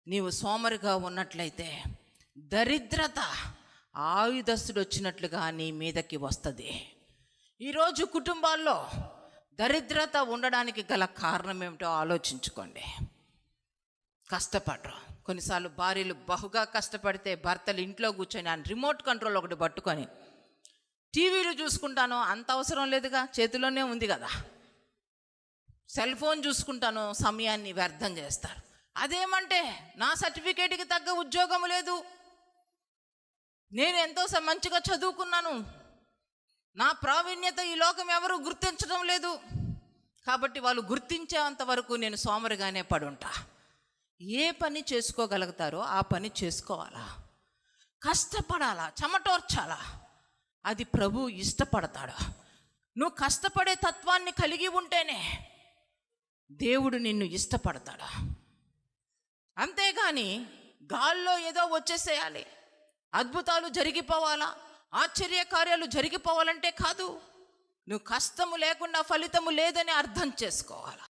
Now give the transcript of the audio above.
నీవు సోమరిగా ఉన్నట్లయితే దరిద్రత ఆయుధస్తుడు వచ్చినట్లుగా నీ మీదకి వస్తుంది. ఈరోజు కుటుంబాల్లో దరిద్రత ఉండడానికి గల కారణం ఏమిటో ఆలోచించుకోండి. కష్టపడరు. కొన్నిసార్లు భార్యలు బహుగా కష్టపడితే భర్తలు ఇంట్లో కూర్చొని ఆ రిమోట్ కంట్రోల్ ఒకటి పట్టుకొని టీవీలు చూసుకుంటాను, అంత అవసరం లేదుగా, చేతిలోనే ఉంది కదా, సెల్ ఫోన్ చూసుకుంటాను, సమయాన్ని వ్యర్థం చేస్తారు. అదేమంటే నా సర్టిఫికేట్కి తగ్గ ఉద్యోగం లేదు, నేను ఎంతో మంచిగా చదువుకున్నాను, నా ప్రావీణ్యత ఈ లోకం ఎవరు గుర్తించడం లేదు, కాబట్టి వాళ్ళు గుర్తించేంత వరకు నేను సోమరిగానే పడుంటా. ఏ పని చేసుకోగలుగుతారో ఆ పని చేసుకోవాలా, కష్టపడాలా, చెమటోర్చాలా. అది ప్రభు ఇష్టపడతాడు. నువ్వు కష్టపడే తత్వాన్ని కలిగి ఉంటేనే దేవుడు నిన్ను ఇష్టపడతాడు. అంతేగాని గాల్లో ఏదో వచ్చేసేయాలి, అద్భుతాలు జరిగిపోవాలా, ఆశ్చర్య కార్యాలు జరిగిపోవాలంటే కాదు. నువ్వు కష్టము లేకుండా ఫలితము లేదని అర్థం చేసుకోవాలా.